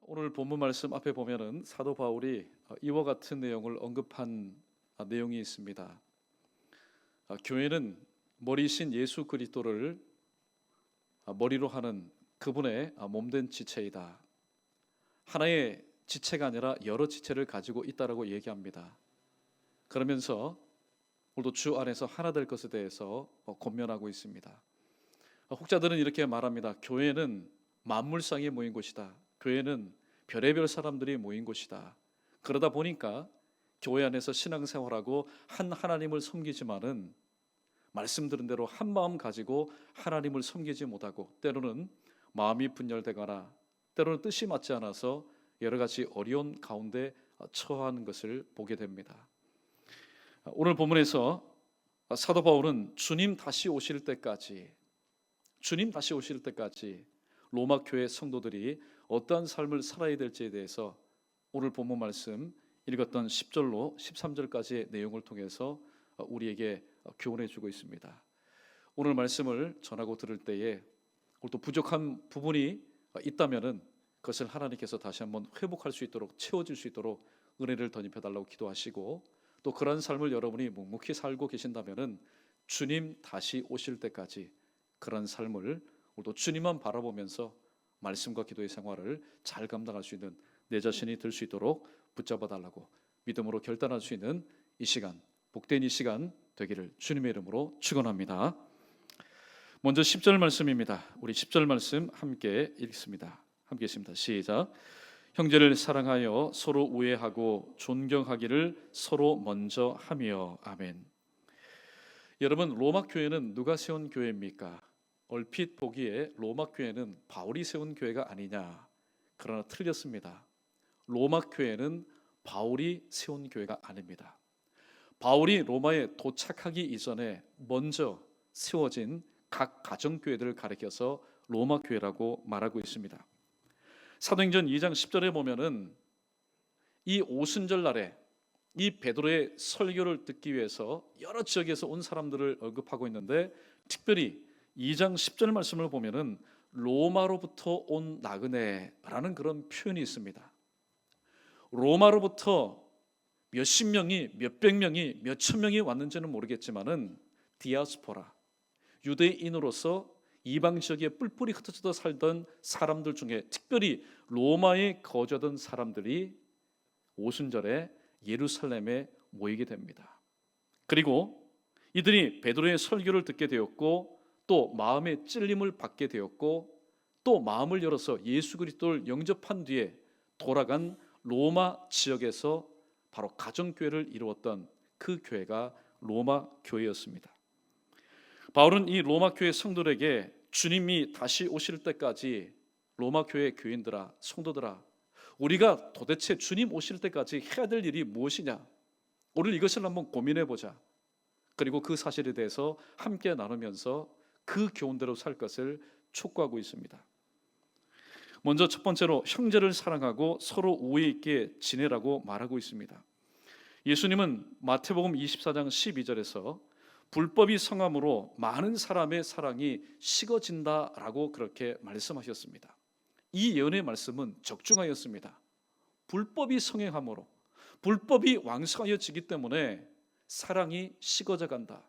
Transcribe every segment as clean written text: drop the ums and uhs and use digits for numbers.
오늘 본문 말씀 앞에 보면은 사도 바울이 이와 같은 내용을 언급한 내용이 있습니다. 교회는 머리신 예수 그리스도를 머리로 하는 그분의 몸된 지체이다. 하나의 지체가 아니라 여러 지체를 가지고 있다라고 얘기합니다. 그러면서 오늘도 주 안에서 하나 될 것에 대해서 권면하고 있습니다. 혹자들은 이렇게 말합니다. 교회는 만물상에 모인 곳이다. 교회는 별의별 사람들이 모인 곳이다. 그러다 보니까 교회 안에서 신앙생활하고 한 하나님을 섬기지만은 말씀 들은 대로 한 마음 가지고 하나님을 섬기지 못하고 때로는 마음이 분열되거나 때로는 뜻이 맞지 않아서 여러 가지 어려운 가운데 처하는 것을 보게 됩니다. 오늘 본문에서 사도 바울은 주님 다시 오실 때까지 로마 교회 성도들이 어떠한 삶을 살아야 될지에 대해서 오늘 본문 말씀 읽었던 10절로 13절까지의 내용을 통해서 우리에게 교훈해 주고 있습니다. 오늘 말씀을 전하고 들을 때에 또 부족한 부분이 있다면은 그것을 하나님께서 다시 한번 회복할 수 있도록 채워질 수 있도록 은혜를 덧입혀 달라고 기도하시고 또 그런 삶을 여러분이 묵묵히 살고 계신다면은 주님 다시 오실 때까지 그런 삶을 또 주님만 바라보면서 말씀과 기도의 생활을 잘 감당할 수 있는 내 자신이 될 수 있도록 붙잡아 달라고 믿음으로 결단할 수 있는 이 시간, 복된 이 시간 되기를 주님의 이름으로 축원합니다. 먼저 10절 말씀입니다. 우리 10절 말씀 함께 읽습니다. 함께 읽습니다. 시작. 형제를 사랑하여 서로 우애하고 존경하기를 서로 먼저 하며. 아멘. 여러분, 로마 교회는 누가 세운 교회입니까? 얼핏 보기에 로마 교회는 바울이 세운 교회가 아니냐. 그러나 틀렸습니다. 로마 교회는 바울이 세운 교회가 아닙니다. 바울이 로마에 도착하기 이전에 먼저 세워진 각 가정교회들을 가리켜서 로마 교회라고 말하고 있습니다. 사도행전 2장 10절에 보면은 이 오순절 날에 이 베드로의 설교를 듣기 위해서 여러 지역에서 온 사람들을 언급하고 있는데 특별히 2장 10절 말씀을 보면은 로마로부터 온 나그네라는 그런 표현이 있습니다. 로마로부터 몇십 명이, 몇백 명이, 몇천 명이 왔는지는 모르겠지만은 디아스포라, 유대인으로서 이방 지역에 뿔뿔이 흩어져 살던 사람들 중에 특별히 로마에 거주하던 사람들이 오순절에 예루살렘에 모이게 됩니다. 그리고 이들이 베드로의 설교를 듣게 되었고 또 마음의 찔림을 받게 되었고 또 마음을 열어서 예수 그리스도를 영접한 뒤에 돌아간 로마 지역에서 바로 가정교회를 이루었던 그 교회가 로마 교회였습니다. 바울은 이 로마 교회 성도들에게 주님이 다시 오실 때까지 로마 교회 교인들아, 성도들아, 우리가 도대체 주님 오실 때까지 해야 될 일이 무엇이냐? 오늘 이것을 한번 고민해 보자. 그리고 그 사실에 대해서 함께 나누면서 그 교훈대로 살 것을 촉구하고 있습니다. 먼저 첫 번째로 형제를 사랑하고 서로 우애 있게 지내라고 말하고 있습니다. 예수님은 마태복음 24장 12절에서 불법이 성함으로 많은 사람의 사랑이 식어진다라고 그렇게 말씀하셨습니다. 이 예언의 말씀은 적중하였습니다. 불법이 성행함으로, 불법이 왕성하여지기 때문에 사랑이 식어져 간다.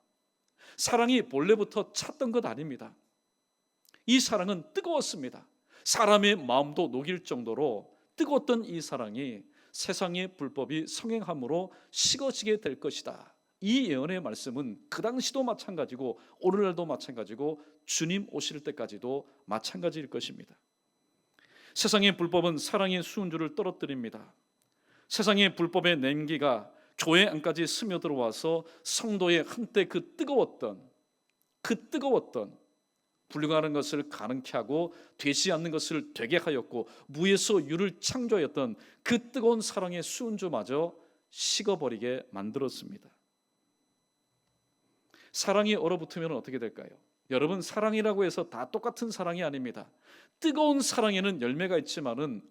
사랑이 본래부터 찼던 것 아닙니다. 이 사랑은 뜨거웠습니다. 사람의 마음도 녹일 정도로 뜨거웠던 이 사랑이 세상의 불법이 성행함으로 식어지게 될 것이다. 이 예언의 말씀은 그 당시도 마찬가지고 오늘날도 마찬가지고 주님 오실 때까지도 마찬가지일 것입니다. 세상의 불법은 사랑의 수은주를 떨어뜨립니다. 세상의 불법의 냉기가 교회 안까지 스며들어와서 성도의 한때 그 뜨거웠던 불가능한 것을 가능케 하고 되지 않는 것을 되게 하였고 무에서 유를 창조하였던 그 뜨거운 사랑의 수은주마저 식어버리게 만들었습니다. 사랑이 얼어붙으면 어떻게 될까요? 여러분, 사랑이라고 해서 다 똑같은 사랑이 아닙니다. 뜨거운 사랑에는 열매가 있지만은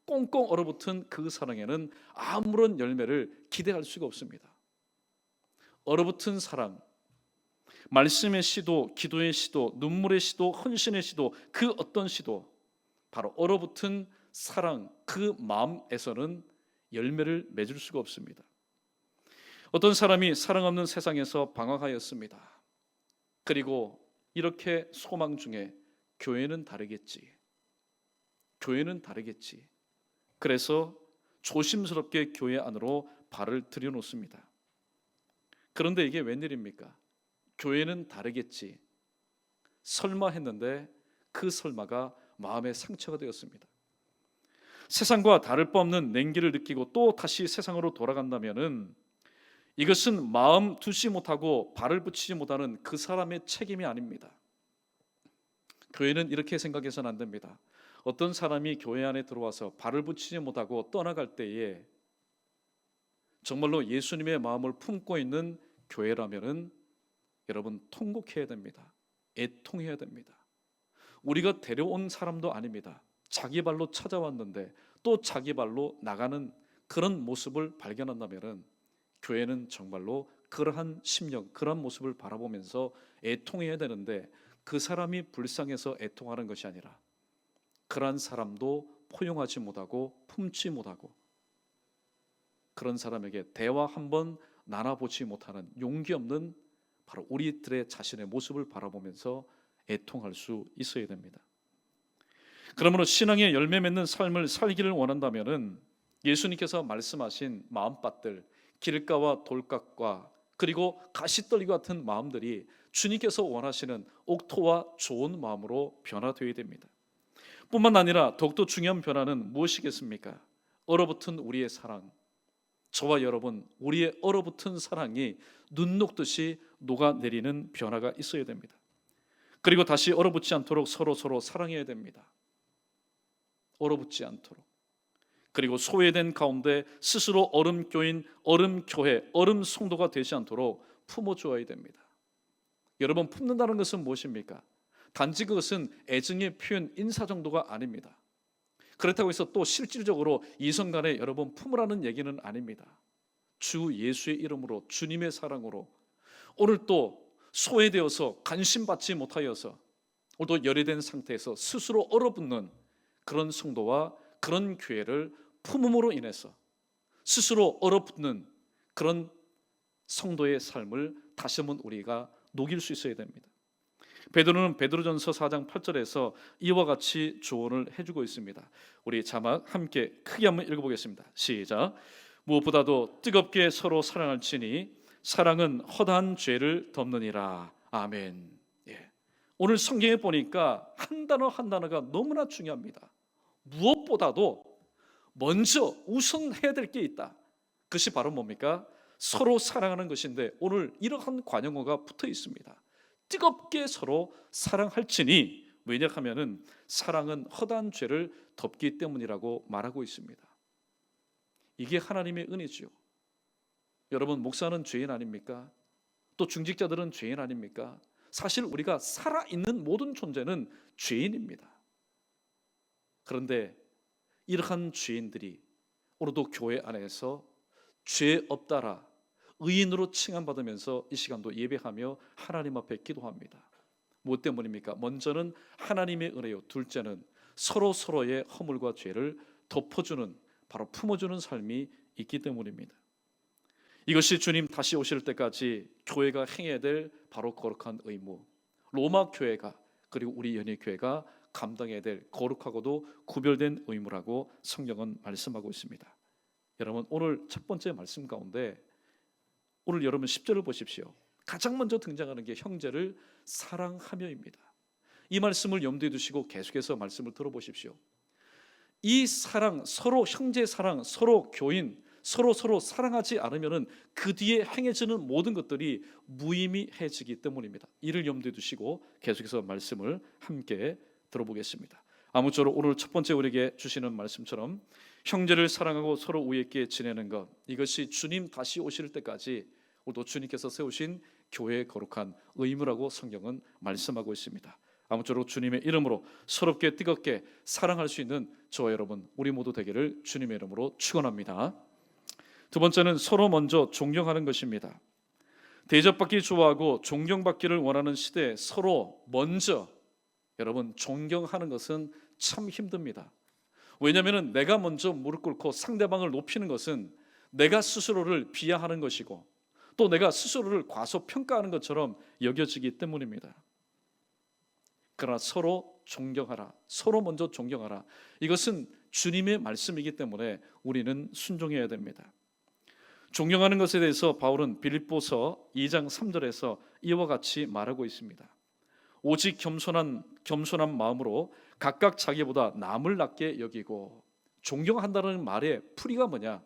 꽁꽁 얼어붙은 그 사랑에는 아무런 열매를 기대할 수가 없습니다. 얼어붙은 사랑, 말씀의 시도, 기도의 시도, 눈물의 시도, 헌신의 시도, 그 어떤 시도, 바로 얼어붙은 사랑, 그 마음에서는 열매를 맺을 수가 없습니다. 어떤 사람이 사랑 없는 세상에서 방황하였습니다. 그리고 이렇게 소망 중에 교회는 다르겠지. 교회는 다르겠지. 그래서 조심스럽게 교회 안으로 발을 들여놓습니다. 그런데 이게 웬일입니까? 교회는 다르겠지. 설마 했는데 그 설마가 마음의 상처가 되었습니다. 세상과 다를 바 없는 냉기를 느끼고 또 다시 세상으로 돌아간다면은 이것은 마음 두지 못하고 발을 붙이지 못하는 그 사람의 책임이 아닙니다. 교회는 이렇게 생각해서는 안 됩니다. 어떤 사람이 교회 안에 들어와서 발을 붙이지 못하고 떠나갈 때에 정말로 예수님의 마음을 품고 있는 교회라면은 여러분 통곡해야 됩니다. 애통해야 됩니다. 우리가 데려온 사람도 아닙니다. 자기 발로 찾아왔는데 또 자기 발로 나가는 그런 모습을 발견한다면은 교회는 정말로 그러한 심령, 그러한 모습을 바라보면서 애통해야 되는데 그 사람이 불쌍해서 애통하는 것이 아니라 그러한 사람도 포용하지 못하고 품지 못하고 그런 사람에게 대화 한번 나눠보지 못하는 용기 없는 바로 우리들의 자신의 모습을 바라보면서 애통할 수 있어야 됩니다. 그러므로 신앙의 열매 맺는 삶을 살기를 원한다면은 예수님께서 말씀하신 마음밭들, 길가와 돌각과 그리고 가시떨기 같은 마음들이 주님께서 원하시는 옥토와 좋은 마음으로 변화되어야 됩니다. 뿐만 아니라 더욱더 중요한 변화는 무엇이겠습니까? 얼어붙은 우리의 사랑, 저와 여러분 우리의 얼어붙은 사랑이 눈 녹듯이 녹아내리는 변화가 있어야 됩니다. 그리고 다시 얼어붙지 않도록 서로 사랑해야 됩니다. 얼어붙지 않도록. 그리고 소외된 가운데 스스로 얼음교인, 얼음교회, 얼음성도가 되지 않도록 품어주어야 됩니다. 여러분, 품는다는 것은 무엇입니까? 단지 그것은 애증의 표현, 인사 정도가 아닙니다. 그렇다고 해서 또 실질적으로 이성 간에 여러분 품으라는 얘기는 아닙니다. 주 예수의 이름으로, 주님의 사랑으로 오늘 또 소외되어서 관심받지 못하여서 오늘도 열애된 상태에서 스스로 얼어붙는 그런 성도와 그런 교회를 품음으로 인해서 스스로 얼어붙는 그런 성도의 삶을 다시 한번 우리가 녹일 수 있어야 됩니다. 베드로는 베드로전서 4장 8절에서 이와 같이 조언을 해주고 있습니다. 우리 자막 함께 크게 한번 읽어보겠습니다. 시작. 무엇보다도 뜨겁게 서로 사랑할지니 사랑은 허다한 죄를 덮느니라. 아멘. 예. 오늘 성경에 보니까 한 단어 한 단어가 너무나 중요합니다. 무엇보다도 먼저 우선해야 될 게 있다. 그것이 바로 뭡니까? 서로 사랑하는 것인데 오늘 이러한 관용어가 붙어 있습니다. 뜨겁게 서로 사랑할지니, 왜냐하면은 사랑은 허다한 죄를 덮기 때문이라고 말하고 있습니다. 이게 하나님의 은혜죠. 여러분, 목사는 죄인 아닙니까? 또 중직자들은 죄인 아닙니까? 사실 우리가 살아있는 모든 존재는 죄인입니다. 그런데 이러한 죄인들이 오늘도 교회 안에서 죄 없다라 의인으로 칭함받으면서 이 시간도 예배하며 하나님 앞에 기도합니다. 무엇 때문입니까? 먼저는 하나님의 은혜요, 둘째는 서로의 허물과 죄를 덮어주는, 바로 품어주는 삶이 있기 때문입니다. 이것이 주님 다시 오실 때까지 교회가 행해야 될 바로 거룩한 의무, 로마 교회가 그리고 우리 연희교회가 감당해야 될 거룩하고도 구별된 의무라고 성경은 말씀하고 있습니다. 여러분, 오늘 첫 번째 말씀 가운데 오늘 여러분 10절을 보십시오. 가장 먼저 등장하는 게 형제를 사랑하며입니다. 이 말씀을 염두에 두시고 계속해서 말씀을 들어보십시오. 이 사랑, 서로 형제 사랑, 서로 교인, 서로 사랑하지 않으면은 그 뒤에 행해지는 모든 것들이 무의미해지기 때문입니다. 이를 염두에 두시고 계속해서 말씀을 함께 들어보겠습니다. 아무쪼록 오늘 첫 번째 우리에게 주시는 말씀처럼 형제를 사랑하고 서로 우애 있게 지내는 것, 이것이 주님 다시 오실 때까지 오늘도 주님께서 세우신 교회의 거룩한 의무라고 성경은 말씀하고 있습니다. 아무쪼록 주님의 이름으로 서럽게 뜨겁게 사랑할 수 있는 저와 여러분 우리 모두 되기를 주님의 이름으로 축원합니다. 두 번째는 서로 먼저 존경하는 것입니다. 대접받기 좋아하고 존경받기를 원하는 시대에 서로 먼저 여러분 존경하는 것은 참 힘듭니다. 왜냐하면 내가 먼저 무릎 꿇고 상대방을 높이는 것은 내가 스스로를 비하하는 것이고 또 내가 스스로를 과소평가하는 것처럼 여겨지기 때문입니다. 그러나 서로 존경하라. 서로 먼저 존경하라. 이것은 주님의 말씀이기 때문에 우리는 순종해야 됩니다. 존경하는 것에 대해서 바울은 빌립보서 2장 3절에서 이와 같이 말하고 있습니다. 오직 겸손한 마음으로 각각 자기보다 남을 낮게 여기고, 존경한다는 말의 풀이가 뭐냐?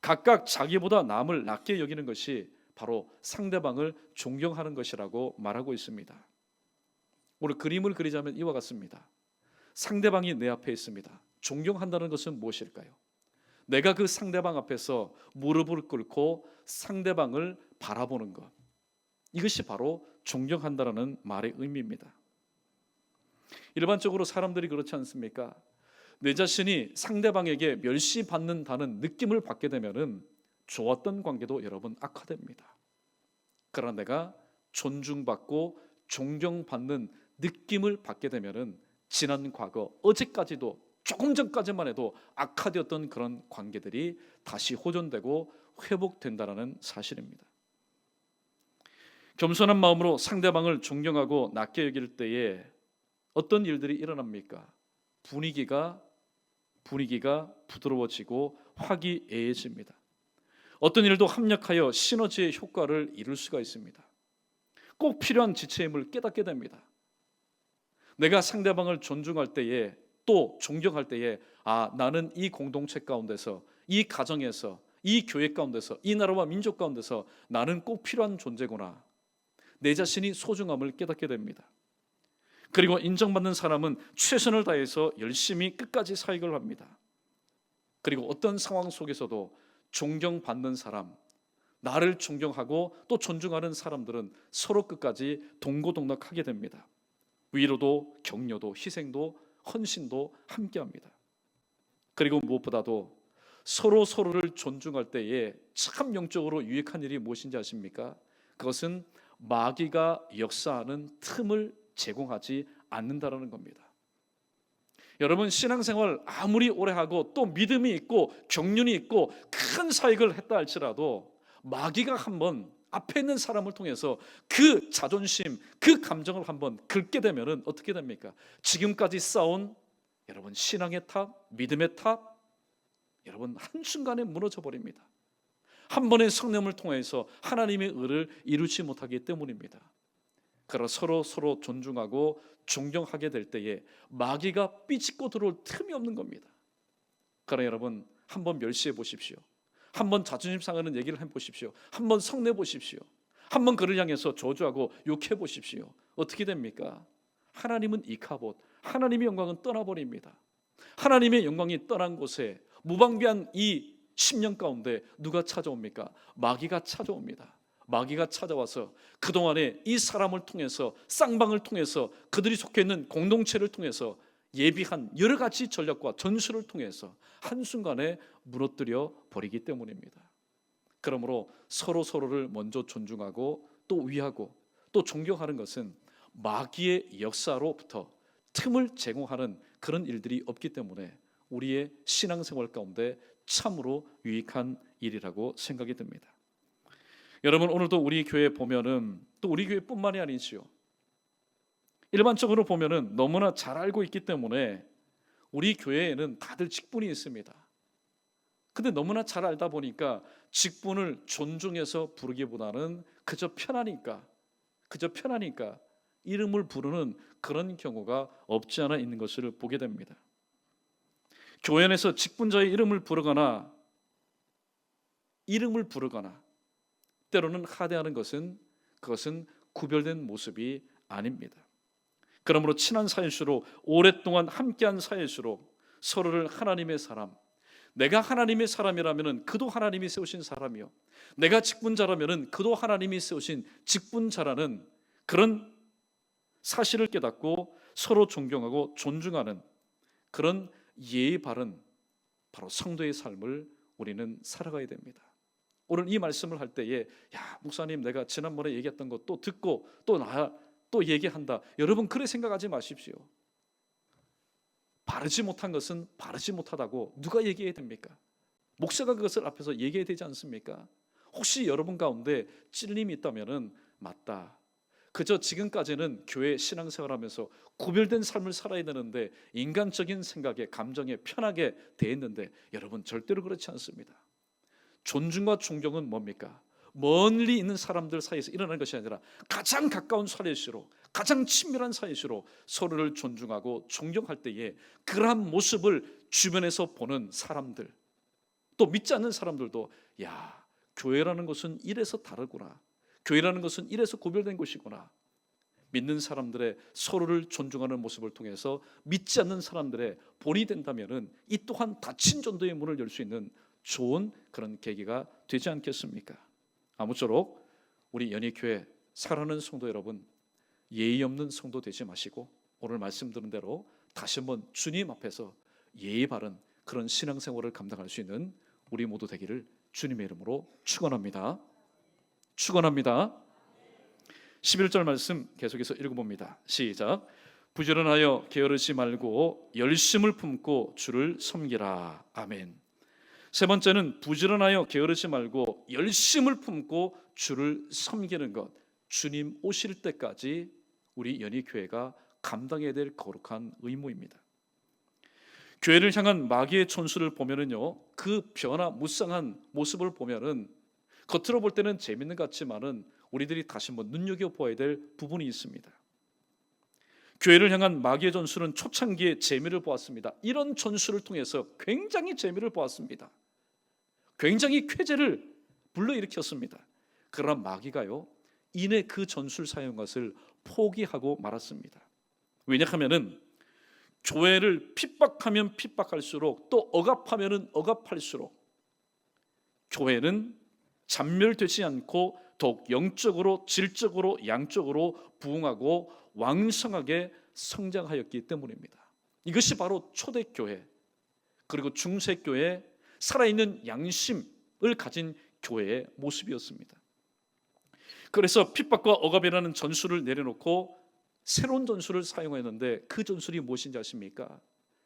각각 자기보다 남을 낮게 여기는 것이 바로 상대방을 존경하는 것이라고 말하고 있습니다. 오늘 그림을 그리자면 이와 같습니다. 상대방이 내 앞에 있습니다. 존경한다는 것은 무엇일까요? 내가 그 상대방 앞에서 무릎을 꿇고 상대방을 바라보는 것, 이것이 바로 존경한다는 말의 의미입니다. 일반적으로 사람들이 그렇지 않습니까? 내 자신이 상대방에게 멸시받는다는 느낌을 받게 되면은 좋았던 관계도 여러분 악화됩니다. 그러나 내가 존중받고 존경받는 느낌을 받게 되면은 지난 과거, 어제까지도 조금 전까지만 해도 악화되었던 그런 관계들이 다시 호전되고 회복된다는 사실입니다. 겸손한 마음으로 상대방을 존경하고 낮게 여길 때에 어떤 일들이 일어납니까? 분위기가 부드러워지고 화기애애해집니다. 어떤 일도 합력하여 시너지의 효과를 이룰 수가 있습니다. 꼭 필요한 지체의 힘을 깨닫게 됩니다. 내가 상대방을 존중할 때에, 또 존경할 때에, 나는 이 공동체 가운데서, 이 가정에서, 이 교회 가운데서, 이 나라와 민족 가운데서 나는 꼭 필요한 존재구나. 내 자신이 소중함을 깨닫게 됩니다. 그리고 인정받는 사람은 최선을 다해서 열심히 끝까지 사역을 합니다. 그리고 어떤 상황 속에서도 존경받는 사람, 나를 존경하고 또 존중하는 사람들은 서로 끝까지 동고동락하게 됩니다. 위로도 격려도 희생도 헌신도 함께합니다. 그리고 무엇보다도 서로를 존중할 때에 참 영적으로 유익한 일이 무엇인지 아십니까? 그것은 마귀가 역사하는 틈을 제공하지 않는다라는 겁니다. 여러분, 신앙생활 아무리 오래 하고 또 믿음이 있고 경륜이 있고 큰 사역을 했다 할지라도 마귀가 한번 앞에 있는 사람을 통해서 그 자존심, 그 감정을 한번 긁게 되면은 어떻게 됩니까? 지금까지 쌓은 여러분 신앙의 탑, 믿음의 탑, 여러분 한순간에 무너져 버립니다. 한 번의 성령을 통해서 하나님의 의를 이루지 못하기 때문입니다. 그러나 서로 존중하고 존경하게 될 때에 마귀가 삐짓고 들어올 틈이 없는 겁니다. 그러나 여러분, 한번 멸시해 보십시오. 한번 자존심 상하는 얘기를 해보십시오. 한번 성내 보십시오. 한번 그를 향해서 저주하고 욕해 보십시오. 어떻게 됩니까? 하나님은 이카봇, 하나님의 영광은 떠나버립니다. 하나님의 영광이 떠난 곳에 무방비한 이 10년 가운데 누가 찾아옵니까? 마귀가 찾아옵니다. 마귀가 찾아와서 그동안에 이 사람을 통해서, 쌍방을 통해서, 그들이 속해 있는 공동체를 통해서 예비한 여러 가지 전략과 전술을 통해서 한순간에 무너뜨려 버리기 때문입니다. 그러므로 서로를 먼저 존중하고 또 위하고 또 존경하는 것은 마귀의 역사로부터 틈을 제공하는 그런 일들이 없기 때문에 우리의 신앙생활 가운데 참으로 유익한 일이라고 생각이 듭니다. 여러분, 오늘도 우리 교회 보면은, 또 우리 교회뿐만이 아니지요, 일반적으로 보면은 너무나 잘 알고 있기 때문에 우리 교회에는 다들 직분이 있습니다. 근데 너무나 잘 알다 보니까 직분을 존중해서 부르기보다는 그저 편하니까 이름을 부르는 그런 경우가 없지 않아 있는 것을 보게 됩니다. 교회 안에서 직분자의 이름을 부르거나 때로는 하대하는 것은, 그것은 구별된 모습이 아닙니다. 그러므로 친한 사이일수록, 오랫동안 함께한 사이일수록 서로를 하나님의 사람, 내가 하나님의 사람이라면 그도 하나님이 세우신 사람이요, 내가 직분자라면 그도 하나님이 세우신 직분자라는 그런 사실을 깨닫고 서로 존경하고 존중하는 그런 예의 바른 바로 성도의 삶을 우리는 살아가야 됩니다. 오늘 이 말씀을 할 때에, 목사님 내가 지난번에 얘기했던 것 또 듣고 또 얘기한다, 여러분 그래 생각하지 마십시오. 바르지 못한 것은 바르지 못하다고 누가 얘기해야 됩니까? 목사가 그것을 앞에서 얘기해야 되지 않습니까? 혹시 여러분 가운데 찔림이 있다면 맞다, 그저 지금까지는 교회 신앙생활하면서 구별된 삶을 살아야 되는데 인간적인 생각에 감정에 편하게 대했는데, 여러분 절대로 그렇지 않습니다. 존중과 존경은 뭡니까? 멀리 있는 사람들 사이에서 일어나는 것이 아니라 가장 가까운 사이일수록, 가장 친밀한 사이일수록 서로를 존중하고 존경할 때에 그러한 모습을 주변에서 보는 사람들, 또 믿지 않는 사람들도 야, 교회라는 것은 이래서 다르구나, 교회라는 것은 이래서 구별된 곳이구나. 믿는 사람들의 서로를 존중하는 모습을 통해서 믿지 않는 사람들의 본이 된다면 이 또한 닫힌 전도의 문을 열 수 있는 좋은 그런 계기가 되지 않겠습니까? 아무쪼록 우리 연희교회 사랑하는 성도 여러분, 예의 없는 성도 되지 마시고 오늘 말씀 들은 대로 다시 한번 주님 앞에서 예의 바른 그런 신앙생활을 감당할 수 있는 우리 모두 되기를 주님의 이름으로 축원합니다. 축원합니다. 11절 말씀 계속해서 읽어봅니다. 시작. 부지런하여 게으르지 말고 열심을 품고 주를 섬기라. 아멘. 세 번째는 부지런하여 게으르지 말고 열심을 품고 주를 섬기는 것. 주님 오실 때까지 우리 연희교회가 감당해야 될 거룩한 의무입니다. 교회를 향한 마귀의 촌수를 보면은요, 그 변화무쌍한 모습을 보면은 겉으로 볼 때는 재밌는 것 같지만은 우리들이 다시 한번 눈여겨보아야 될 부분이 있습니다. 교회를 향한 마귀의 전술은 초창기에 재미를 보았습니다. 이런 전술을 통해서 굉장히 재미를 보았습니다. 굉장히 쾌재를 불러일으켰습니다. 그러나 마귀가요, 이내 그 전술 사용 것을 포기하고 말았습니다. 왜냐하면은 교회를 핍박하면 핍박할수록, 또 억압하면은 억압할수록 교회는 잔멸되지 않고 더욱 영적으로, 질적으로, 양적으로 부흥하고 왕성하게 성장하였기 때문입니다. 이것이 바로 초대교회, 그리고 중세교회, 살아있는 양심을 가진 교회의 모습이었습니다. 그래서 핍박과 억압이라는 전술을 내려놓고 새로운 전술을 사용했는데, 그 전술이 무엇인지 아십니까?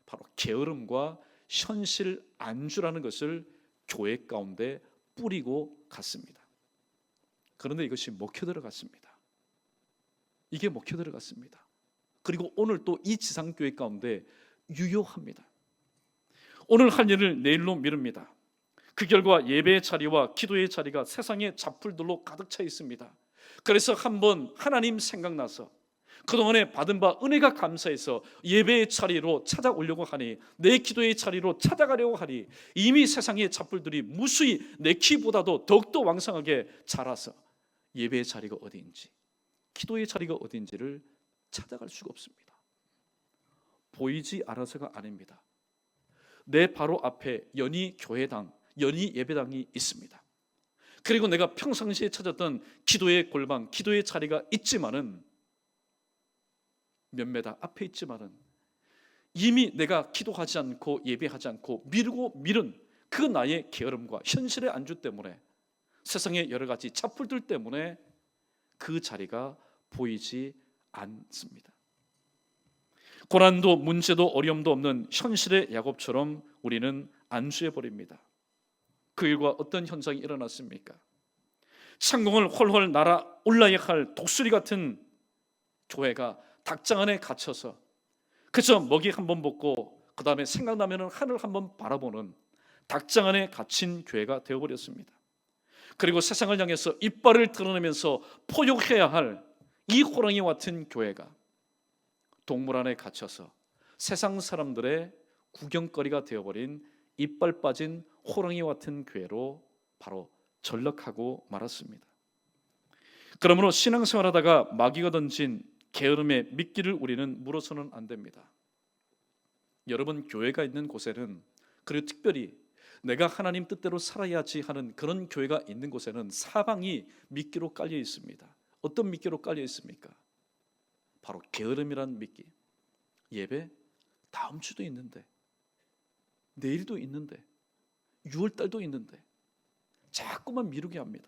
바로 게으름과 현실 안주라는 것을 교회 가운데 뿌리고 갔습니다. 그런데 이것이 먹혀 들어갔습니다. 이게 먹혀 들어갔습니다. 그리고 오늘 또 이 지상교회 가운데 유효합니다. 오늘 할 일을 내일로 미룹니다. 그 결과 예배의 자리와 기도의 자리가 세상의 잡풀들로 가득 차 있습니다. 그래서 한번 하나님 생각나서 그동안에 받은 바 은혜가 감사해서 예배의 자리로 찾아오려고 하니, 내 기도의 자리로 찾아가려고 하니 이미 세상의 잡풀들이 무수히 내 키보다도 더욱더 왕성하게 자라서 예배의 자리가 어디인지, 기도의 자리가 어디인지를 찾아갈 수가 없습니다. 보이지 않아서가 아닙니다. 내 바로 앞에 연희 교회당, 연희 예배당이 있습니다. 그리고 내가 평상시에 찾았던 기도의 골방, 기도의 자리가 있지만은, 몇 메다 앞에 있지만은 이미 내가 기도하지 않고 예배하지 않고 미루고 미룬 그 나의 게으름과 현실의 안주 때문에, 세상의 여러 가지 잡풀들 때문에 그 자리가 보이지 않습니다. 고난도 문제도 어려움도 없는 현실의 야곱처럼 우리는 안주해 버립니다. 그 일과 어떤 현상이 일어났습니까? 창공을 홀홀 날아 올라야 할 독수리 같은 교회가 닭장 안에 갇혀서 그저 먹이 한번 먹고 그 다음에 생각나면 하늘 한번 바라보는 닭장 안에 갇힌 교회가 되어버렸습니다. 그리고 세상을 향해서 이빨을 드러내면서 포효해야 할 이 호랑이 같은 교회가 동물 안에 갇혀서 세상 사람들의 구경거리가 되어버린 이빨 빠진 호랑이 같은 교회로 바로 전락하고 말았습니다. 그러므로 신앙생활하다가 마귀가 던진 게으름의 미끼를 우리는 물어서는 안 됩니다. 여러분, 교회가 있는 곳에는, 그리고 특별히 내가 하나님 뜻대로 살아야지 하는 그런 교회가 있는 곳에는 사방이 미끼로 깔려 있습니다. 어떤 미끼로 깔려 있습니까? 바로 게으름이란 미끼. 예배 다음 주도 있는데, 내일도 있는데, 6월달도 있는데 자꾸만 미루게 합니다.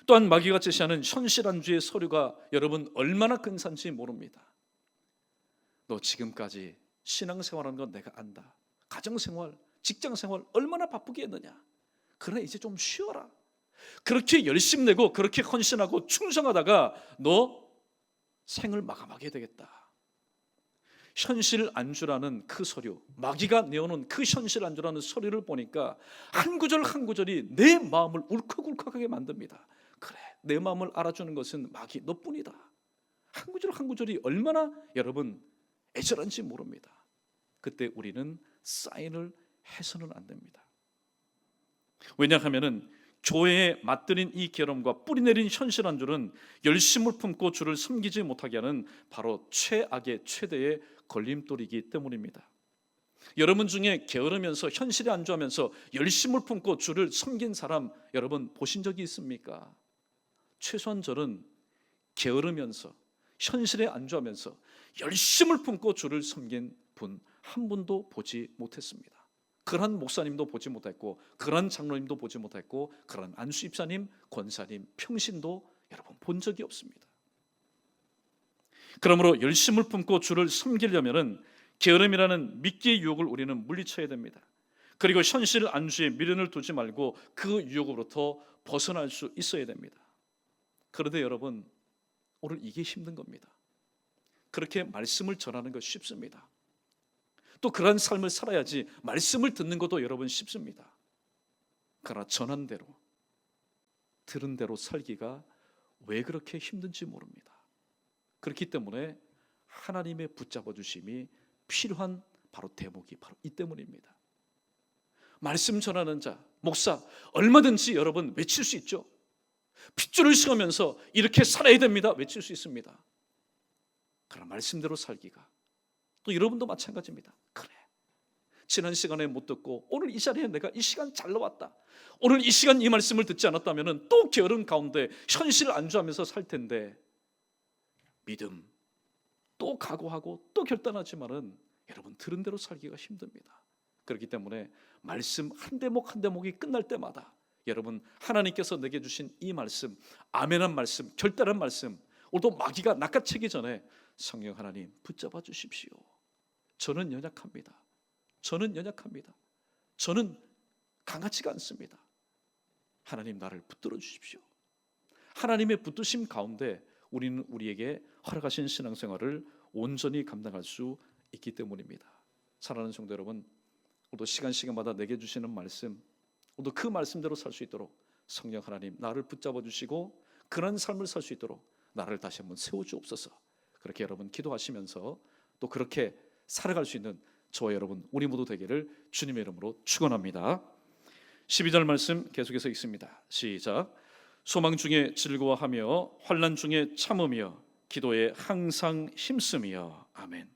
또한 마귀가 제시하는 현실 안주의 서류가 여러분 얼마나 근사한지 모릅니다. 너 지금까지 신앙생활하는 건 내가 안다. 가정생활, 직장생활 얼마나 바쁘게 했느냐. 그러나 이제 좀 쉬어라. 그렇게 열심 내고 그렇게 헌신하고 충성하다가 너 생을 마감하게 되겠다. 현실 안주라는 그 서류, 마귀가 내어놓은 그 현실 안주라는 서류를 보니까 한 구절 한 구절이 내 마음을 울컥울컥하게 만듭니다. 그래, 내 마음을 알아주는 것은 마귀 너뿐이다. 한 구절 한 구절이 얼마나 여러분 애절한지 모릅니다. 그때 우리는 사인을 해서는 안 됩니다. 왜냐하면은 교회에 맞들인 이 결함과 뿌리내린 현실 안주는 열심을 품고 주를 섬기지 못하게 하는 바로 최악의 최대의 걸림돌이기 때문입니다. 여러분 중에 게으르면서 현실에 안주하면서 열심을 품고 주를 섬긴 사람 여러분 보신 적이 있습니까? 최소한 저는 게으르면서 현실에 안주하면서 열심을 품고 주를 섬긴 분 한 분도 보지 못했습니다. 그런 목사님도 보지 못했고, 그런 장로님도 보지 못했고, 그런 안수 집사님, 권사님, 평신도 여러분 본 적이 없습니다. 그러므로 열심을 품고 주를 섬기려면은 게으름이라는 미끼의 유혹을 우리는 물리쳐야 됩니다. 그리고 현실 안주에 미련을 두지 말고 그 유혹으로부터 벗어날 수 있어야 됩니다. 그런데 여러분 오늘 이게 힘든 겁니다. 그렇게 말씀을 전하는 거 쉽습니다. 또 그런 삶을 살아야지 말씀을 듣는 것도 여러분 쉽습니다. 그러나 전한 대로 들은 대로 살기가 왜 그렇게 힘든지 모릅니다. 그렇기 때문에 하나님의 붙잡아 주심이 필요한 바로 대목이 바로 이 때문입니다. 말씀 전하는 자, 목사 얼마든지 여러분 외칠 수 있죠. 핏줄을 씌우면서 이렇게 살아야 됩니다. 외칠 수 있습니다. 그러나 말씀대로 살기가 또 여러분도 마찬가지입니다. 그래, 지난 시간에 못 듣고 오늘 이 자리에 내가 이 시간 잘 나왔다. 오늘 이 시간 이 말씀을 듣지 않았다면 또 게으름 가운데 현실을 안주하면서 살 텐데 믿음 또 각오하고 또 결단하지만은 여러분 들은 대로 살기가 힘듭니다. 그렇기 때문에 말씀 한 대목 한 대목이 끝날 때마다 여러분 하나님께서 내게 주신 이 말씀, 아멘한 말씀, 결단한 말씀, 오늘도 마귀가 낚아채기 전에 성령 하나님 붙잡아 주십시오. 저는 연약합니다. 저는 연약합니다. 저는 강하지가 않습니다. 하나님 나를 붙들어 주십시오. 하나님의 붙드심 가운데 우리는 우리에게 허락하신 신앙생활을 온전히 감당할 수 있기 때문입니다. 사랑하는 성도 여러분, 오늘도 시간마다 내게 주시는 말씀, 오늘도 그 말씀대로 살 수 있도록 성령 하나님 나를 붙잡아 주시고 그런 삶을 살 수 있도록 나를 다시 한번 세워주옵소서. 그렇게 여러분 기도하시면서 또 그렇게 살아갈 수 있는 저와 여러분 우리 모두 되기를 주님의 이름으로 축원합니다. 12절 말씀 계속해서 읽습니다. 시작. 소망 중에 즐거워하며 환난 중에 참으며 기도에 항상 힘쓰며. 아멘.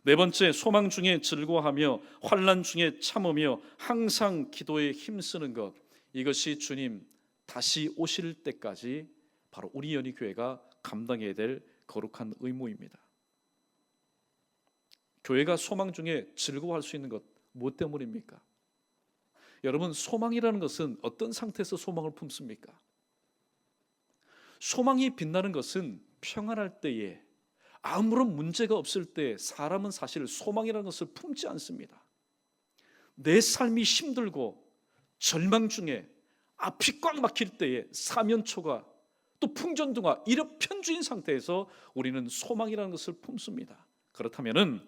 네 번째, 소망 중에 즐거워하며 환난 중에 참으며 항상 기도에 힘쓰는 것, 이것이 주님 다시 오실 때까지 바로 우리 연희교회가 감당해야 될 거룩한 의무입니다. 교회가 소망 중에 즐거워할 수 있는 것 무엇 때문입니까? 여러분, 소망이라는 것은 어떤 상태에서 소망을 품습니까? 소망이 빛나는 것은 평안할 때에, 아무런 문제가 없을 때 사람은 사실 소망이라는 것을 품지 않습니다. 내 삶이 힘들고 절망 중에 앞이 꽉 막힐 때에 사면초가 또 풍전등화 일편주인 상태에서 우리는 소망이라는 것을 품습니다. 그렇다면은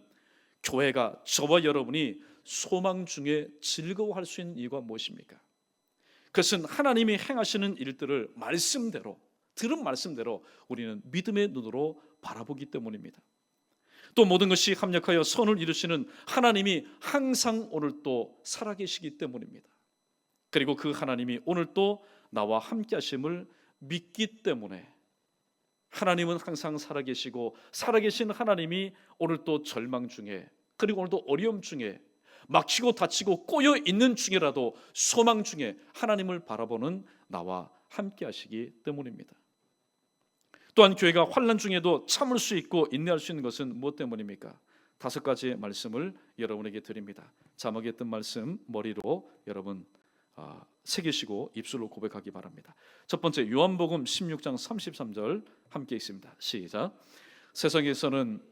교회가 저와 여러분이 소망 중에 즐거워할 수 있는 이유가 무엇입니까? 그것은 하나님이 행하시는 일들을 말씀대로, 들은 말씀대로 우리는 믿음의 눈으로 바라보기 때문입니다. 또 모든 것이 합력하여 선을 이루시는 하나님이 항상 오늘 또 살아계시기 때문입니다. 그리고 그 하나님이 오늘 또 나와 함께 하심을 믿기 때문에 하나님은 항상 살아계시고 살아계신 하나님이 오늘 또 절망 중에, 그리고 오늘도 어려움 중에, 막히고 다치고 꼬여 있는 중이라도 소망 중에 하나님을 바라보는 나와 함께 하시기 때문입니다. 또한 교회가 환난 중에도 참을 수 있고 인내할 수 있는 것은 무엇 때문입니까? 5가지의 말씀을 여러분에게 드립니다. 자막에 있던 말씀 머리로 여러분 새기시고 입술로 고백하기 바랍니다. 첫 번째, 요한복음 16장 33절 함께 읽습니다. 시작. 세상에서는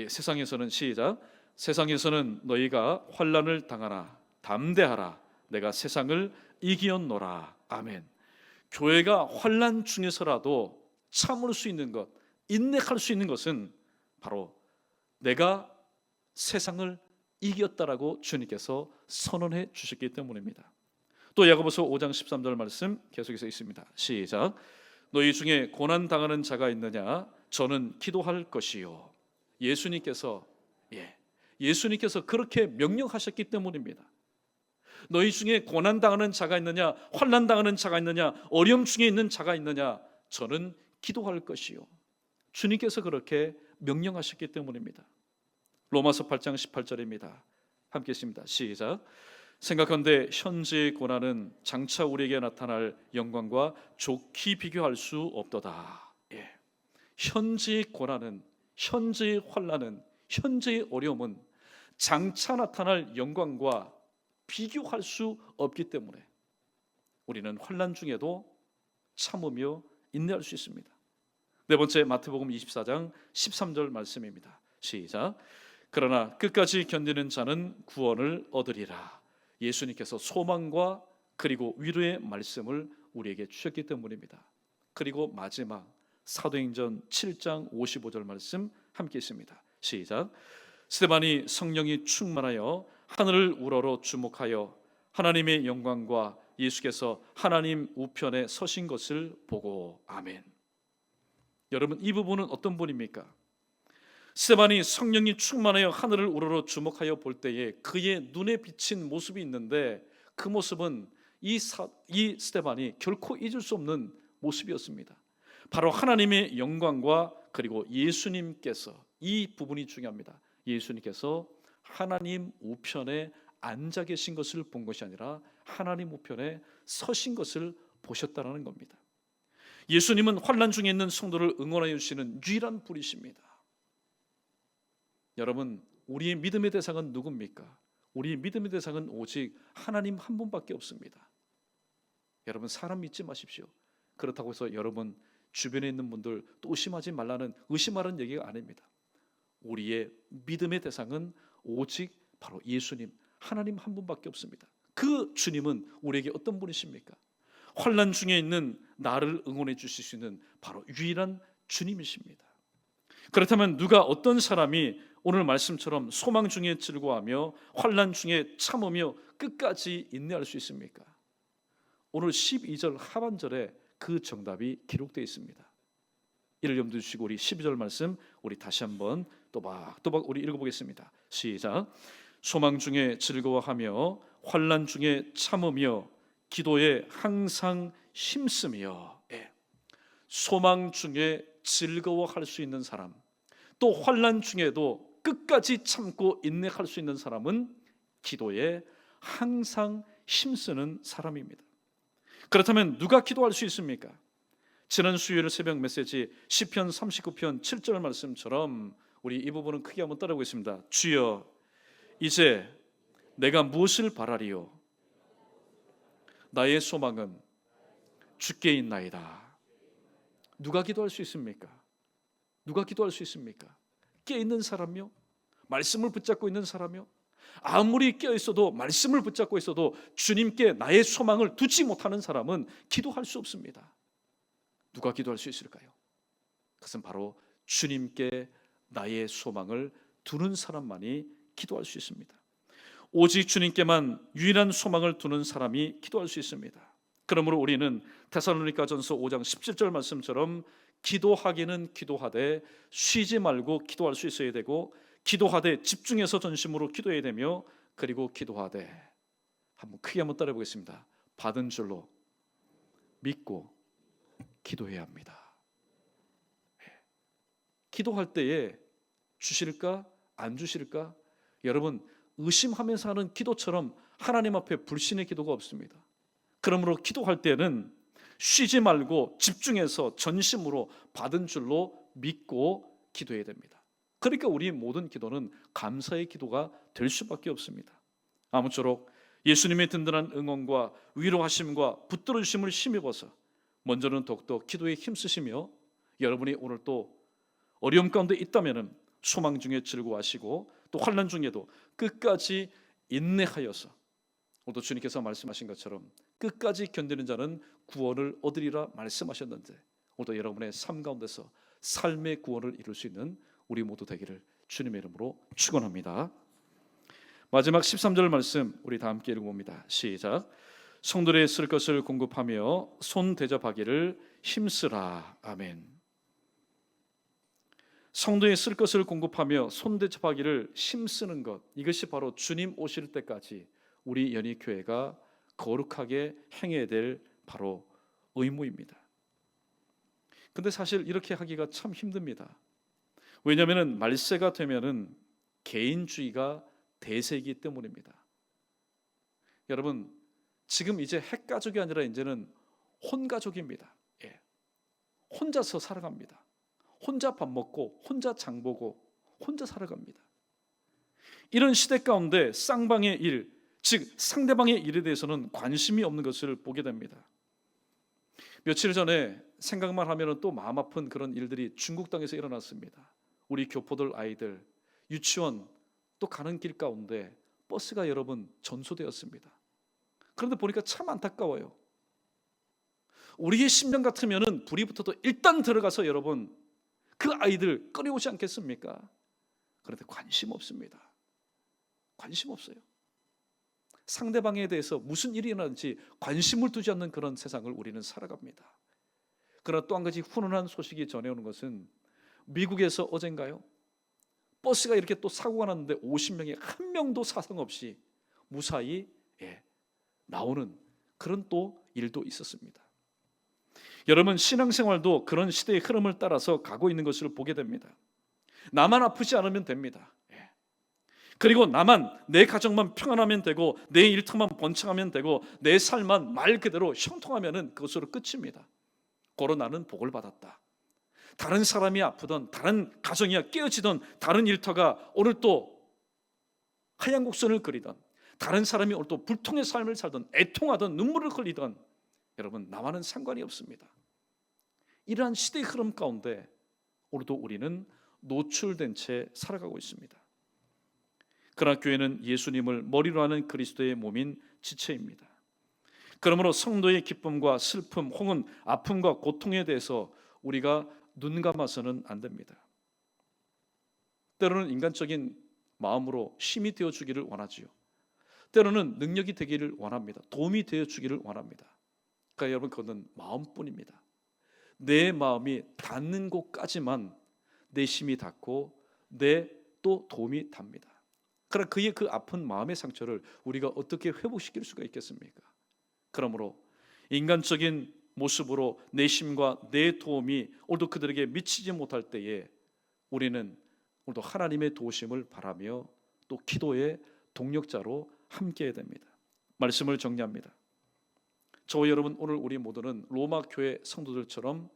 세상에서는 시작. 세상에서는 너희가 환난을 당하나 담대하라. 내가 세상을 이기었노라. 아멘. 교회가 환난 중에서라도 참을 수 있는 것, 인내할 수 있는 것은 바로 내가 세상을 이겼다라고 주님께서 선언해 주셨기 때문입니다. 또 야고보서 5장 13절 말씀 계속해서 있습니다. 시작. 너희 중에 고난 당하는 자가 있느냐? 저는 기도할 것이요. 예수님께서 그렇게 명령하셨기 때문입니다. 너희 중에 고난 당하는 자가 있느냐? 환난 당하는 자가 있느냐? 어려움 중에 있는 자가 있느냐? 저는 기도할 것이요. 주님께서 그렇게 명령하셨기 때문입니다. 로마서 8장 18절입니다. 함께 읽습니다. 시작. 생각한데 현재의 고난은 장차 우리에게 나타날 영광과 좋게 비교할 수 없도다. 현재의 고난은, 현재의 환난은, 현재의 어려움은 장차 나타날 영광과 비교할 수 없기 때문에 우리는 환난 중에도 참으며 인내할 수 있습니다. 네 번째, 마태복음 24장 13절 말씀입니다. 시작. 그러나 끝까지 견디는 자는 구원을 얻으리라. 예수님께서 소망과 그리고 위로의 말씀을 우리에게 주셨기 때문입니다. 그리고 마지막 사도행전 7장 55절 말씀 함께 있습니다. 시작. 스데반이 성령이 충만하여 하늘을 우러러 주목하여 하나님의 영광과 예수께서 하나님 우편에 서신 것을 보고. 아멘. 여러분, 이 부분은 어떤 분입니까? 스데반이 성령이 충만하여 하늘을 우러러 주목하여 볼 때에 그의 눈에 비친 모습이 있는데 그 모습은 이 스데반이 결코 잊을 수 없는 모습이었습니다. 바로 하나님의 영광과 그리고 예수님께서, 이 부분이 중요합니다. 예수님께서 하나님 우편에 앉아 계신 것을 본 것이 아니라 하나님 우편에 서신 것을 보셨다는 겁니다. 예수님은 환난 중에 있는 성도를 응원하여 주시는 유일한 분이십니다. 여러분, 우리의 믿음의 대상은 누굽니까? 우리의 믿음의 대상은 오직 하나님 한 분밖에 없습니다. 여러분, 사람 믿지 마십시오. 그렇다고 해서 여러분 주변에 있는 분들 또 의심하지 말라는, 의심하라는 얘기가 아닙니다. 우리의 믿음의 대상은 오직 바로 예수님, 하나님 한 분밖에 없습니다. 그 주님은 우리에게 어떤 분이십니까? 환난 중에 있는 나를 응원해 주실 수 있는 바로 유일한 주님이십니다. 그렇다면 누가, 어떤 사람이 오늘 말씀처럼 소망 중에 즐거워하며 환난 중에 참으며 끝까지 인내할 수 있습니까? 오늘 12절 하반절에 그 정답이 기록되어 있습니다. 이를 염두에 두시고 우리 12절 말씀 우리 다시 한번 또박 우리 읽어보겠습니다. 시작. 소망 중에 즐거워하며 환난 중에 참으며 기도에 항상 힘쓰며. 소망 중에 즐거워할 수 있는 사람, 또 환난 중에도 끝까지 참고 인내할 수 있는 사람은 기도에 항상 힘쓰는 사람입니다. 그렇다면 누가 기도할 수 있습니까? 지난 수요일 새벽 메시지 시편 39편 7절 말씀처럼 우리 이 부분은 크게 한번 따라보겠습니다. 주여, 이제 내가 무엇을 바라리요? 나의 소망은 주께 있나이다. 누가 기도할 수 있습니까? 누가 기도할 수 있습니까? 깨 있는 사람이요? 말씀을 붙잡고 있는 사람이요? 아무리 깨어 있어도, 말씀을 붙잡고 있어도 주님께 나의 소망을 두지 못하는 사람은 기도할 수 없습니다. 누가 기도할 수 있을까요? 그것은 바로 주님께 나의 소망을 두는 사람만이 기도할 수 있습니다. 오직 주님께만 유일한 소망을 두는 사람이 기도할 수 있습니다. 그러므로 우리는 데살로니가전서 5장 17절 말씀처럼 기도하기는 기도하되 쉬지 말고 기도할 수 있어야 되고, 기도하되 집중해서 전심으로 기도해야 되며, 그리고 기도하되, 크게 한번 따라해 보겠습니다. 받은 줄로 믿고 기도해야 합니다. 기도할 때에 주실까 안 주실까? 여러분, 의심하면서 하는 기도처럼 하나님 앞에 불신의 기도가 없습니다. 그러므로 기도할 때는 쉬지 말고 집중해서 전심으로 받은 줄로 믿고 기도해야 됩니다. 그러니까 우리의 모든 기도는 감사의 기도가 될 수밖에 없습니다. 아무쪼록 예수님의 든든한 응원과 위로하심과 붙들어 주심을 힘입어서 먼저는 더욱더 기도에 힘쓰시며, 여러분이 오늘 또 어려움 가운데 있다면 소망 중에 즐거워하시고 또 환난 중에도 끝까지 인내하여서, 오늘도 주님께서 말씀하신 것처럼 끝까지 견디는 자는 구원을 얻으리라 말씀하셨는데, 오늘도 여러분의 삶 가운데서 삶의 구원을 이룰 수 있는 우리 모두 되기를 주님의 이름으로 축원합니다. 마지막 13절 말씀 우리 다 함께 읽어봅니다. 시작. 성도들의 쓸 것을 공급하며 손 대접하기를 힘쓰라. 아멘. 성도의 쓸 것을 공급하며 손 대접하기를 힘쓰는 것, 이것이 바로 주님 오실 때까지 우리 연희교회가 거룩하게 행해야 될 바로 의무입니다. 근데 사실 이렇게 하기가 참 힘듭니다. 왜냐하면 말세가 되면은 개인주의가 대세이기 때문입니다. 여러분, 지금 이제 핵가족이 아니라 이제는 혼가족입니다. 예. 혼자서 살아갑니다. 혼자 밥 먹고 혼자 장 보고 혼자 살아갑니다. 이런 시대 가운데 쌍방의 일, 즉 상대방의 일에 대해서는 관심이 없는 것을 보게 됩니다. 며칠 전에 생각만 하면 또 마음 아픈 그런 일들이 중국 땅에서 일어났습니다. 우리 교포들 아이들 유치원 또 가는 길 가운데 버스가 여러분 전소되었습니다. 그런데 보니까 참 안타까워요. 우리의 심령 같으면은 불이 붙어도 일단 들어가서 여러분 그 아이들 꺼내오지 않겠습니까? 그런데 관심 없습니다. 관심 없어요. 상대방에 대해서 무슨 일이 일어나는지 관심을 두지 않는 그런 세상을 우리는 살아갑니다. 그러나 또 한 가지 훈훈한 소식이 전해오는 것은 미국에서 어젠가요? 버스가 이렇게 또 사고가 났는데 50명이 한 명도 사상 없이 무사히 나오는 그런 또 일도 있었습니다. 여러분, 신앙생활도 그런 시대의 흐름을 따라서 가고 있는 것을 보게 됩니다. 나만 아프지 않으면 됩니다. 그리고 나만, 내 가정만 평안하면 되고 내 일터만 번창하면 되고 내 삶만 말 그대로 형통하면 그것으로 끝입니다. 고로 나는 복을 받았다. 다른 사람이 아프던, 다른 가정이 깨어지던, 다른 일터가 오늘 또 하얀 곡선을 그리던, 다른 사람이 오늘 또 불통의 삶을 살던, 애통하던, 눈물을 흘리던, 여러분 나와는 상관이 없습니다. 이러한 시대의 흐름 가운데 오늘도 우리는 노출된 채 살아가고 있습니다. 그러나 교회는 예수님을 머리로 하는 그리스도의 몸인 지체입니다. 그러므로 성도의 기쁨과 슬픔 혹은 아픔과 고통에 대해서 우리가 눈 감아서는 안 됩니다. 때로는 인간적인 마음으로 힘이 되어주기를 원하지요. 때로는 능력이 되기를 원합니다. 도움이 되어주기를 원합니다. 그러니까 여러분, 그것은 마음뿐입니다. 내 마음이 닿는 곳까지만 내 힘이 닿고 내 또 도움이 답니다. 그러나 그의 그 아픈 마음의 상처를 우리가 어떻게 회복시킬 수가 있겠습니까? 그러므로 인간적인 모습으로 내 힘과 내 도움이 오늘도 그들에게 미치지 못할 때에 우리는 오늘도 하나님의 도우심을 바라며 또 기도의 동력자로 함께해야 됩니다. 말씀을 정리합니다. 저와 여러분, 오늘 우리 모두는 로마 교회 성도들처럼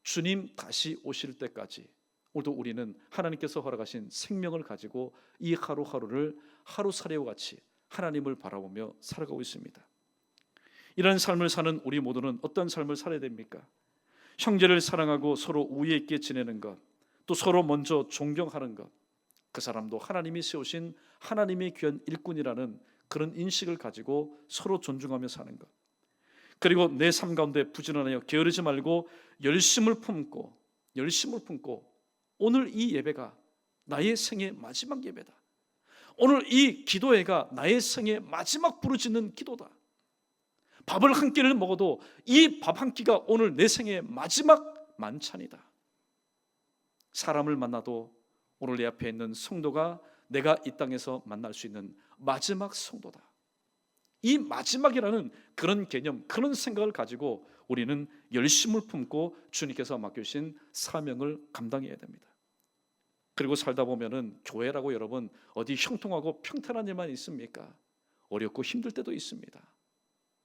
주님 다시 오실 때까지 오늘도 우리는 하나님께서 허락하신 생명을 가지고 이 하루하루를 하루살이와 같이 하나님을 바라보며 살아가고 있습니다. 이런 삶을 사는 우리 모두는 어떤 삶을 살아야 됩니까? 형제를 사랑하고 서로 우애 있게 지내는 것, 또 서로 먼저 존경하는 것, 그 사람도 하나님이 세우신 하나님의 귀한 일꾼이라는 그런 인식을 가지고 서로 존중하며 사는 것, 그리고 내 삶 가운데 부지런하여 게으르지 말고 열심을 품고 오늘 이 예배가 나의 생의 마지막 예배다. 오늘 이 기도회가 나의 생의 마지막 부르짖는 기도다. 밥을 한 끼를 먹어도 이 밥 한 끼가 오늘 내 생의 마지막 만찬이다. 사람을 만나도 오늘 내 앞에 있는 성도가 내가 이 땅에서 만날 수 있는 마지막 성도다. 이 마지막이라는 그런 개념, 그런 생각을 가지고 우리는 열심을 품고 주님께서 맡기신 사명을 감당해야 됩니다. 그리고 살다 보면은 교회라고 여러분 어디 형통하고 평탄한 일만 있습니까? 어렵고 힘들 때도 있습니다.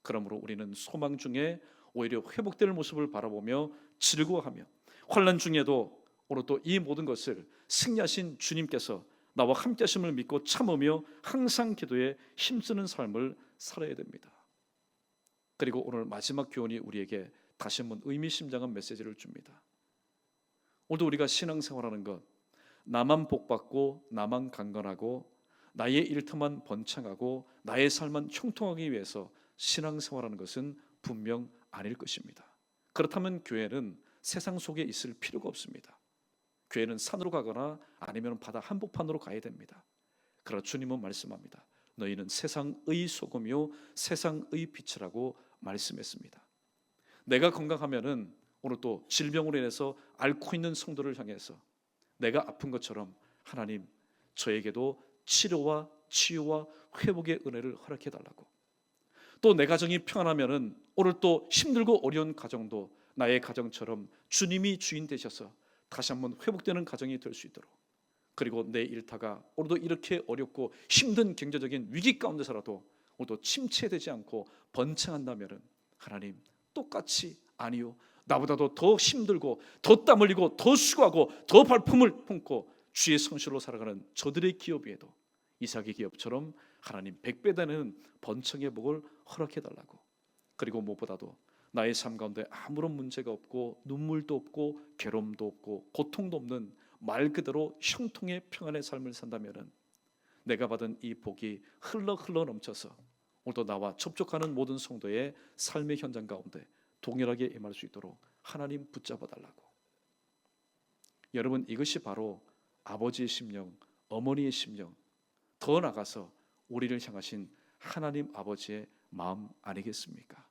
그러므로 우리는 소망 중에 오히려 회복될 모습을 바라보며 즐거워하며, 환난 중에도 오늘 또 이 모든 것을 승리하신 주님께서 나와 함께 하심을 믿고 참으며 항상 기도에 힘쓰는 삶을 살아야 됩니다. 그리고 오늘 마지막 교훈이 우리에게 다시 한번 의미심장한 메시지를 줍니다. 오늘도 우리가 신앙생활하는 것, 나만 복받고 나만 강건하고 나의 일터만 번창하고 나의 삶만 형통하기 위해서 신앙생활하는 것은 분명 아닐 것입니다. 그렇다면 교회는 세상 속에 있을 필요가 없습니다. 교회는 산으로 가거나 아니면 바다 한복판으로 가야 됩니다. 그러나 주님은 말씀합니다. 너희는 세상의 소금이요 세상의 빛이라고 말씀했습니다. 내가 건강하면은 오늘 또 질병으로 인해서 앓고 있는 성도를 향해서 내가 아픈 것처럼 하나님 저에게도 치료와 치유와 회복의 은혜를 허락해 달라고. 또 내 가정이 평안하면은 오늘 또 힘들고 어려운 가정도 나의 가정처럼 주님이 주인 되셔서 다시 한번 회복되는 가정이 될 수 있도록, 그리고 내 일터가 오늘도 이렇게 어렵고 힘든 경제적인 위기 가운데서라도 오늘도 침체되지 않고 번창한다면은 하나님 똑같이 아니요 나보다도 더 힘들고 더 땀 흘리고 더 수고하고 더 발품을 품고 주의 성실로 살아가는 저들의 기업 위에도 이삭의 기업처럼 하나님 100배 되는 번창의 복을 허락해 달라고. 그리고 무엇보다도 나의 삶 가운데 아무런 문제가 없고 눈물도 없고 괴로움도 없고 고통도 없는 말 그대로 형통의 평안의 삶을 산다면은 내가 받은 이 복이 흘러 넘쳐서 오늘도 나와 접촉하는 모든 성도의 삶의 현장 가운데 동일하게 임할 수 있도록 하나님 붙잡아 달라고. 여러분, 이것이 바로 아버지의 심령, 어머니의 심령, 더 나아가서 우리를 향하신 하나님 아버지의 마음 아니겠습니까?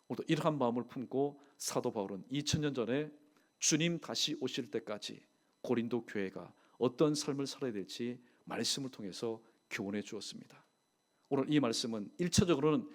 오늘도 이러한 마음을 품고 사도 바울은 2000년 전에 주님 다시 오실 때까지 고린도 교회가 어떤 삶을 살아야 될지 말씀을 통해서 교훈해 주었습니다. 오늘 이 말씀은 1차적으로는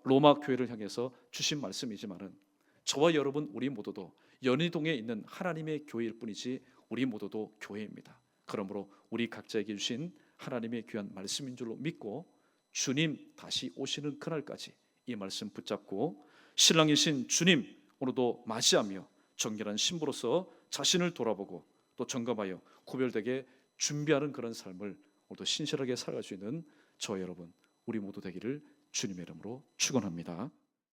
로마 교회를 향해서 주신 말씀이지만은 저와 여러분 우리 모두도 연희동에 있는 하나님의 교회일 뿐이지 우리 모두도 교회입니다. 그러므로 우리 각자에게 주신 하나님의 귀한 말씀인 줄로 믿고 주님 다시 오시는 그날까지 이 말씀 붙잡고 신랑이신 주님 오늘도 맞이하며 정결한 신부로서 자신을 돌아보고 또 점검하여 구별되게 준비하는 그런 삶을 오늘도 신실하게 살아갈 수 있는 저 여러분 우리 모두 되기를 주님의 이름으로 축원합니다.